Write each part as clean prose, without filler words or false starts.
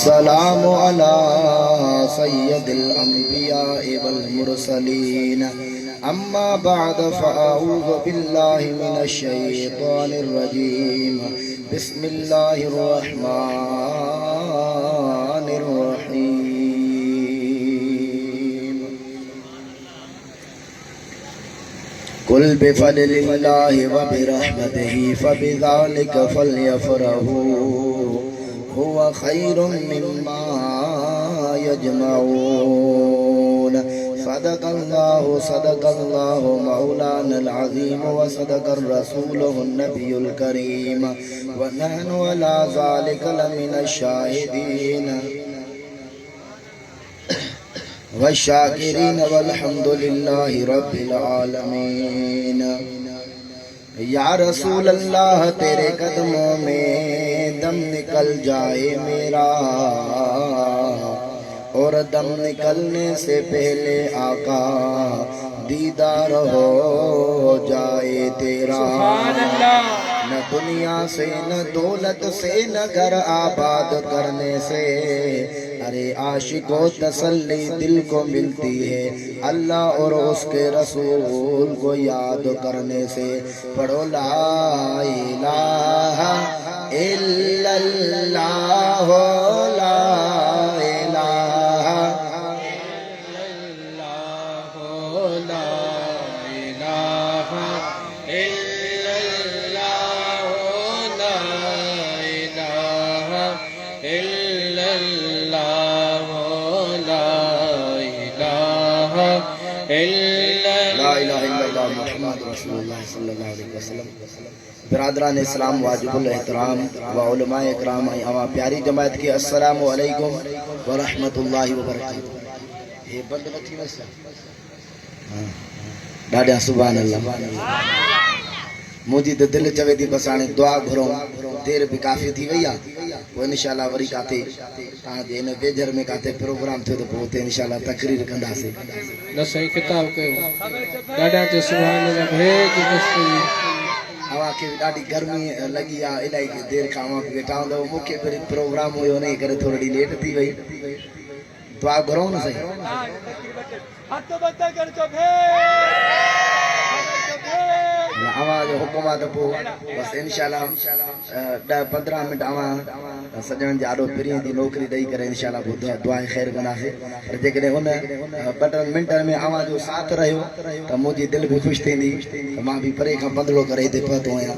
वस्सलामु अला सय्यदिल अंबिया वल मुरसलीन अम्मा बाद फ़अऊज़ु बिल्लाहि मिनश शैतानिर रजीम बिस्मिल्लाहिर रहमानिर रहीम कुल बिफ़ज़लिल्लाहि व बिरहमतिही फ़बिज़ालिका फ़ल्यफ़रहू हुवा खैरुम मिम्मा यजमऊन सदक़ल्लाहु मौलानल अज़ीम व सदक़र रसूलुहुन नबियुल करीम व नहनु अला ज़ालिका लमिनश शाहिदीन व शाकिरीन वल्हम्दुलिल्लाहि रब्बिल आलमीन। या रसूल अल्लाह तेरे कदमों में दम निकल जाए मेरा और दम निकलने से पहले आका दीदार हो जाए तेरा। न दुनिया से न दौलत से न घर आबाद करने से अरे आशिकों तसल्ली दिल को मिलती है अल्लाह और उसके रसूल को याद करने से। पढ़ो ला इलाहा इल्लल्लाह ला इलाहा इल्लल्लाह ला इलाहा इल्लल्लाह ला इलाहा इल्लल्लाह ला इलाहा इल्लल्लाह मुहम्मद रसूलुल्लाह सल्लल्लाहु अलैहि वसल्लम। बिरादरान इस्लाम वाजिबुल एहतराम व उलमाए इकराम अवा प्यारी जमात की अस्सलामु अलैकुम व रहमतुल्लाहि व बरकातहू। ये बंद न थी वैसा ॾाढा सुभान अल्लाह। मुझी तो दिल चवे थी बस हाणे दुआ घुरो देर भी काफ़ी थी वई आहे पोइ इंशाअल्लाह वरी काथे तव्हांजे हिन वेझर में काथे प्रोग्राम थियो त पोइ हुते इंशाअल्लाह तकरीर कंदासीं। न सही किताब कयो ॾाढा ते सुभान अल्लाह भेज दस्ती हवा खे ॾाढी गर्मी लगी आहे इलाही देर खां मां वेठा हूंदव मूंखे वरी प्रोग्राम हुयो उन करे थोड़ी लेट थी वई। दुआ घुरो न सही। आवाज हुकुम आहे त पोइ बसि इंशाअल्लाह 10-15 मिंट आवां सॼणनि जे आॾो पिरीअ जी नौकिरी ॾेई करे इंशाअल्लाह दुआ ख़ैर कंदासीं। पर जेकॾहिं उन 2-3 मिंटनि में आवां जो साथ रहियो त मुंहिंजी दिलि बि ख़ुशि थींदी त मां बि परे खां पंधड़ो करे हिते पहुतो आहियां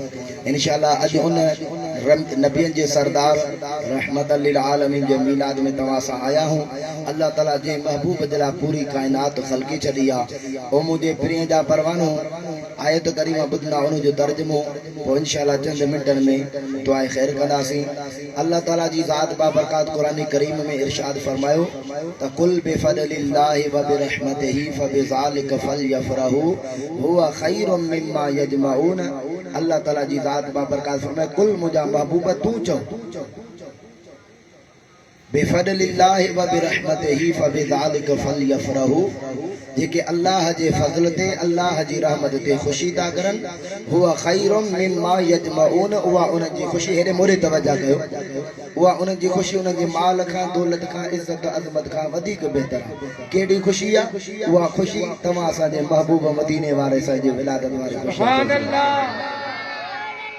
इंशाअल्लाह। अॼु उन नबियनि जे सरदार रहमतल लिल आलमीन जे मीलाद में तव्हां सां आया हूं। अल्लाह ताला जे महबूब जे लाइ पूरी काइनात ख़लक़ी छॾी आहे। ओ मुंहिंजे प्रिय जा परवानो आयत करीमा ॿुधंदा उनजो तर्जुमो पोइ इंशाअल्लाह चंद मिंटनि में दुआ ख़ैर कंदासीं। अल्लाह ताला जी ज़ात बाबरकात क़ुरान करीम में इरशाद फरमायो त कुल बिफ़ज़लिल्लाहि व बिरहमतिही फ़बिज़ालिका फ़ल्यफ़रहू हुवा खैरुम मिम्मा यजमऊन। अल्लाह ताला जी ज़ात बाबरकात फरमाए कुल मुंहिंजा महबूब तू चओ बिफ़ज़लिल्लाहि व बिरहमतिही फ़बिज़ालिका फ़ल्यफ़रहू जेके अल्लाह जे फज़ल ते अल्लाह जी रहमत ते ख़ुशी था करनि हुआ खैरुम मिम्मा यजमऊन। उहा उन्हनि जी ख़ुशी हेॾे मोरे तवजा कयो उहा उन्हनि जी ख़ुशी उन्हनि जे माल खां दौलत खां इज़त अज़मत खां वधीक बहितर आहे। कहिड़ी ख़ुशी आहे? उहा ख़ुशी तव्हां असांजे महबूब मदीने वारे असांजे विलादत वारे ख़ुशी। सुभान अल्लाह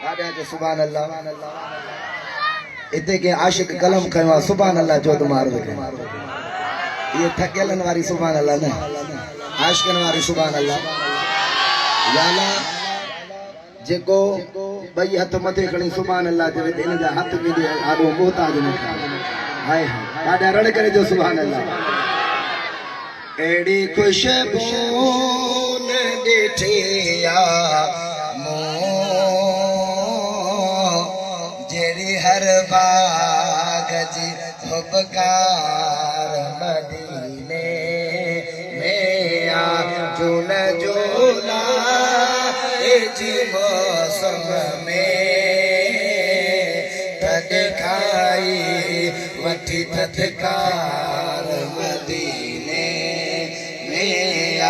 ॾाढा जो सुभान अल्लाह। इते के आशिक कलम खयो आहे सुभान अल्लाह जो त मार ये थकेलन वारी सुभान अल्लाह न आशिकन वारी सुभान अल्लाह। याला जेको ॿई हथ मथे खणी सुभान अल्लाह चवे त इन जा हथ केॾे आॾो मोहताज न हाय ॾाढा रण करे जो सुभान अल्लाह। अहिड़ी ख़ुशबू न ॾिठी आहे जहिड़ी हर बाग जी हुबकार मदीने में आ झूल झूला जी मौसम में थदकाई वठी थदकार मदीने में आ।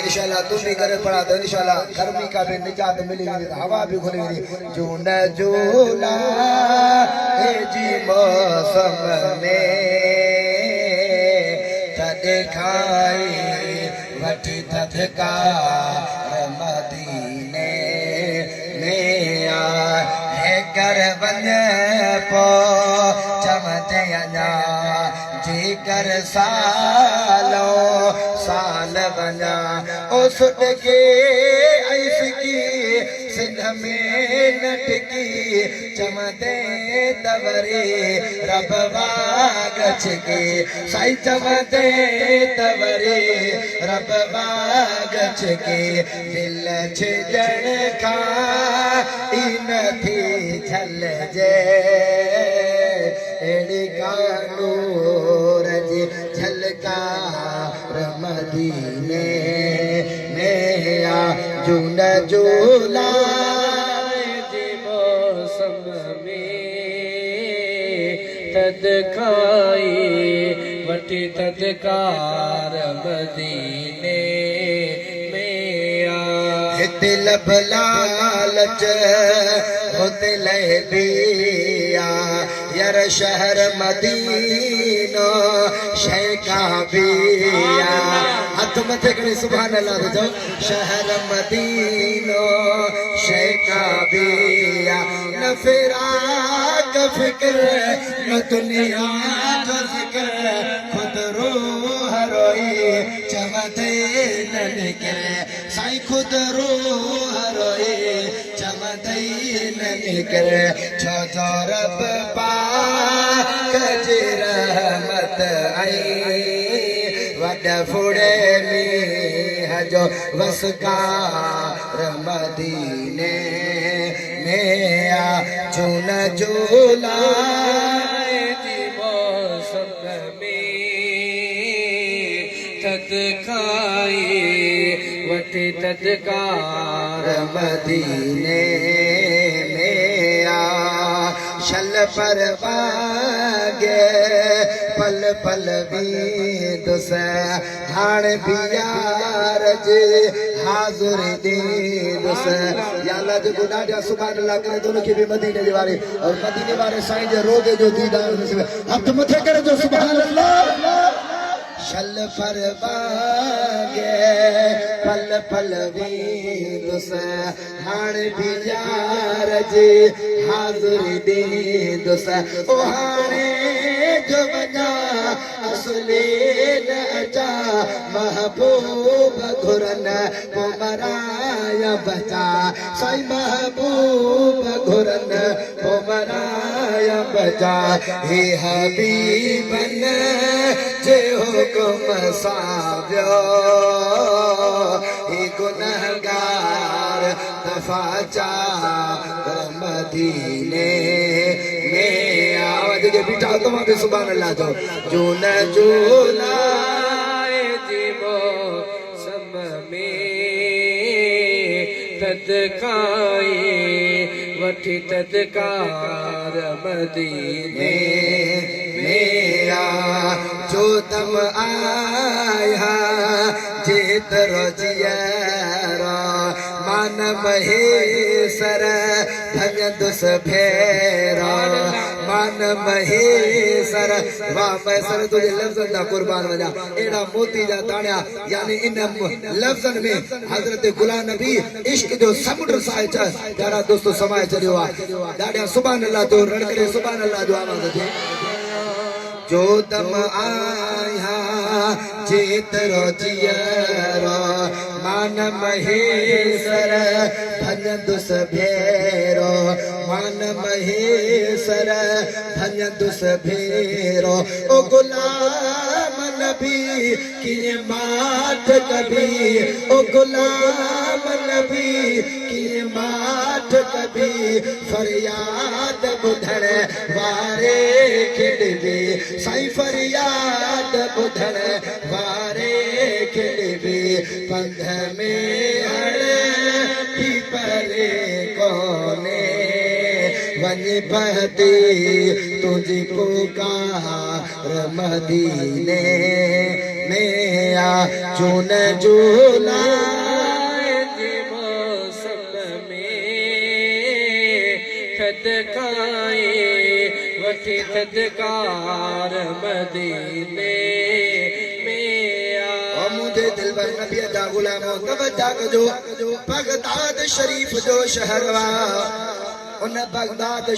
इंशाअल्लाह इंशाल्लाह तुम भी करे पढ़ा तो इंशाल्लाह गर्मी का भी निजात मिली हुई हवा भी खुली हुई जून जुलाई जी मौसम में दिखाई वठी थधकार मदीने में है कर वञे पो चमचे अञा जी कर सालो साल वञा ओ सुट के ऐस की सिंध में नटकी चमदे तवरे रब बागच के साई चमदे तवरे रब बागच के दिल छिजण का इन थी छल जे एड़ी कानूर जी झलकार मदीने में आ जून जुलाई जी मौसम में तदकाई वटी तदकार मदीने में आ दिल लालच दिल बिया यार शहर मदीनो शेखा बिया हाथ मथे करी सुभान अल्लाह तो जाओ शहर मदीनो शेखा बिया न फिराक फिक्र न दुनिया का जिक्र खुद रूह रोई चमते न निकले साई खुद रूह रोई चमते न निकले छो रब पाक जी रहमत आई वड फुड़े मींह जो वसकार मदीने में आ जून जुलाई जी मौसम में तदकाई वटी तदकार मदीने में आ शल पर बागे पल पल बीदुस हाण बियार जे हाज़ुर दीदुस या अल्लाह जो ॾाढा सुभान अल्लाह करे तो उनखे भी मदीने जे वारे और मदीने वारे साईं जे रोज़े जो दीदार नसीब हथ मथे करे जो सुभान अल्लाह शल पर बागे पल पल बीदुस हाण बियार जे हाज़ुर दीदुस ओ हाणे जो वञा असले न अचा महबूब घुरन पोइ मराया बचा साईं महबूब घुरन पोइ मराया बचा हे हबीबन जे हुकुम सां वियो हे गुनहगार दफ़ा चार मदीने में आवाज़ के बीठा तो वहाँ पे सुभान अल्लाह जो जून जुलाई जी मौसम में तदकाई वठी तदकार मदीने में आ जो तम आया जेतरो जियारा मान महेसर धन्य दुस भेरा मान महेसर वाह मैसर तुझे लफ्ज़न दा कुर्बान वजा एड़ा मोती जा दाणिया यानी इन लफ्ज़न में हजरत गुलाम नबी इश्क जो समुद्र साए च प्यारा दोस्तों समाए चलियो आ ॾाढा सुभान अल्लाह तो रड़कड़े सुभान अल्लाह जो आवाज़ थे जो तम आया जेतरो जियारा मान महेसर धन दुस भेरो मान महेसर धन दुस भेरो ओ गुलाम नबी की मात कभी ओ गुलाम नबी की मात कभी फरियाद बुधण वारे खिड़बे साईं फरियाद बुधण वारे खिड़बे पंध में हर की परे कोने वन बहती तुझी पुकार मदीने में आ चुन जुला थी थदकार मदीने में ओ मुझे दिल भर नबी दा गुलामो तवज्जो कजो बगदाद शरीफ जो शहर वा उन बगदाद